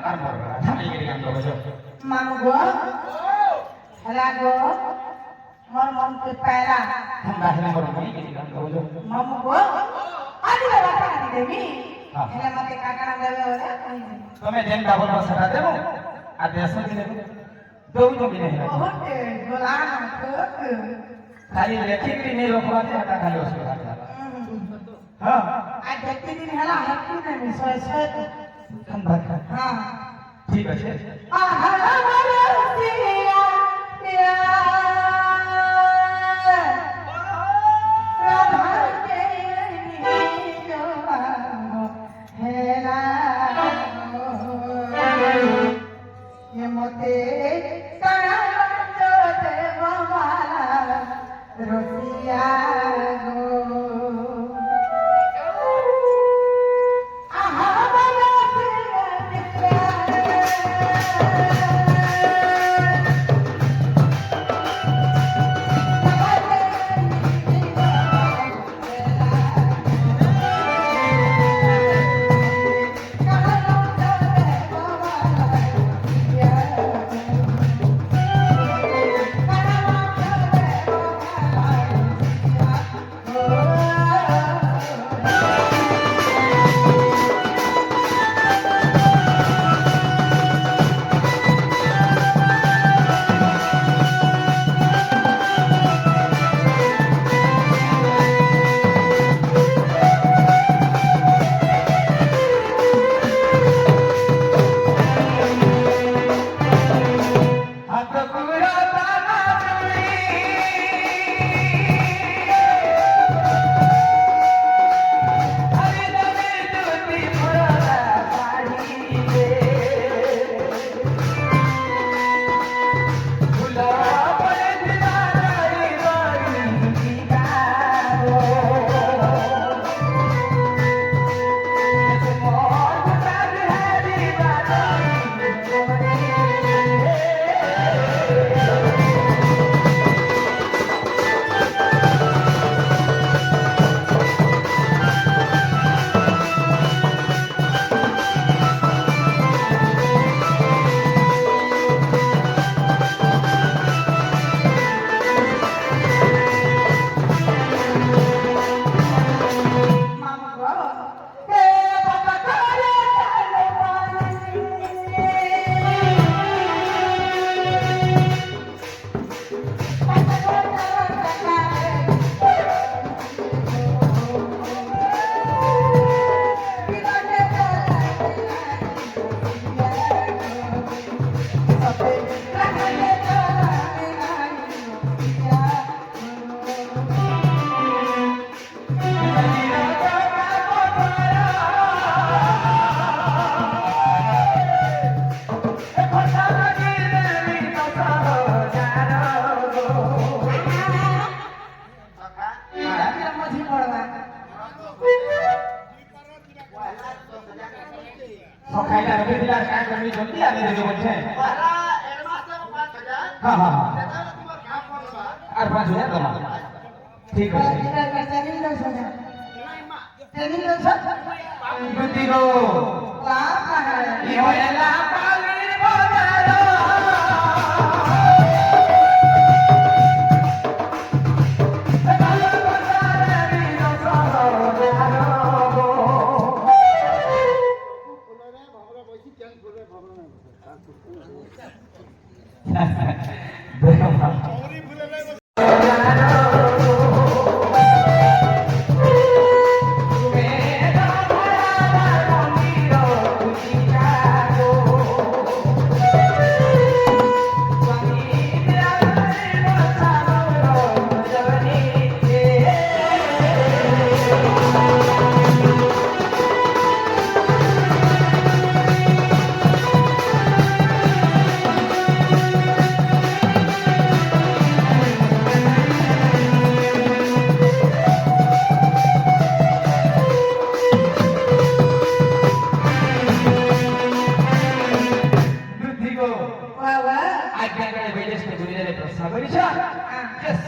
আর মরবে না থামি গেলি গান গাবো মামু গো হেলা গো মোর মন কে প্যারা हम गाने मरो नहीं गेली गान गाबो মামু গো আদি বাবা কাটি দেবি হেলা মতে কাকানা দেবে ওরে তুমি দেন ডাবল বাস হটা দেবো আর দেশো দিলে দৌ তো কিনে হেলা ওহতে গোলাম কোক খালি লেখি কি নেই রখবাতে হটা খালি অসুবিধা हां आज देखते दिन हेला हट्टू ने मिसय छय हम बात हां ठीक है आहा मरसिया या राधा के निजवा हेला ये मोते कणा जो देवमाला रसिया गो सखाइला रवि दिला काय करनी जल्दी आने दे बोलछे पहला एडवांस में 5000 हां हां देता तुम्हार काम करबा और 5000 दमा ठीक है ट्रेनिंग लो सजा नहीं मां ट्रेनिंग लो सजा बुद्धि गो लाभ है यो एला पालीर बजारो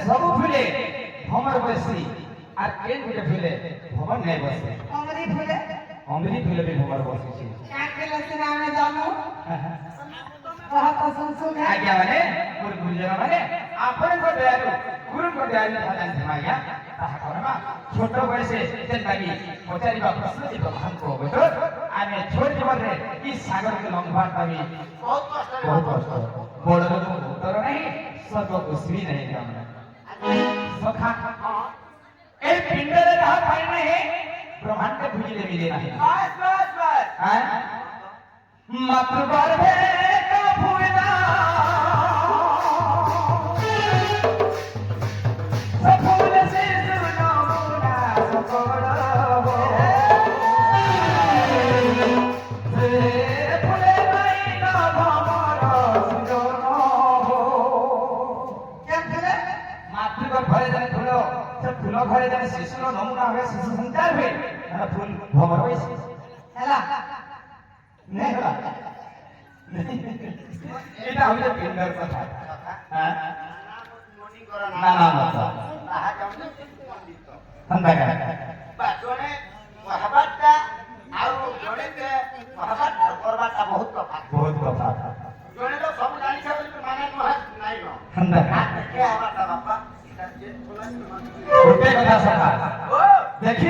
सब फुले हमर बसी আর কেন গুটে ফেলে ভবন নাই বসে অমরি ফুলে ଅମୃତ ଫିଲେ ବି ଭୋଗର ବସିଛି କାକେଲେ ସିନା ଆମେ ଜାନୁ କହ ତ ଶୁଣ ଆଜ୍ଞା ମାନେ ମୋର ଗୁରୁଜନ ମାନେ ଆପଣଙ୍କ ଦୟାରୁ ଗୁରୁଙ୍କ ଦୟାରୁ ଯାହା ଜାଣିଥିବ ଆଜ୍ଞା ତାହା କର୍ମା ଛୋଟ ବୟସେ ଯେନ୍ତାକି ପଚାରିବା ପ୍ରଶ୍ନ ଯିବ ମହାଙ୍କ ଅବତ ଆମେ ଛୋଟ ଜୀବନରେ ଇ ସାଗରକୁ ଲଙ୍ଘନ କରି ବହୁତ କଷ୍ଟ ବହୁତ କଷ୍ଟ ବଡ଼ ଲୋକ ଉତ୍ତର ନାହିଁ ସ୍ୱର୍ଗ କୁଶ୍ମୀ ନାହିଁ ଆମର ସଖା ଏ ପିଣ୍ଡରେ ଯାହା ପାଇ ନାହିଁ ବ୍ରହ୍ମାଣ୍ଡ ଭୁଜିଲେ ମିଳେ ନାହିଁ बस बस बस মাতৃগর্ভে কাফুরনা সফল শিশু নমুনা সফল হো যে ফুলে নাই না ভমর সুজন হো কেমনে মাতৃগর্ভে যেন ফুল সে ফুল ঘরে যেন শিশুর নমুনা হবে শিশু সঞ্চার हुए ফুল ভমর হয়েছে হেলা नहीं होला এটা হইলো পিন্ডর কথা হ্যাঁ मनी करा না না কথা ताहा जाऊन पंडित হন্তা কা बा जोने महाभारतটা আর জনেতে महाभारत করবাটা বহুত কথা বহুত কথা জনে তো সব জানিছে বলি মানে নাই ন হন্তা কা কে আমারটা বাবা এটা যে বলা গোটে কথা সখা ও দেখি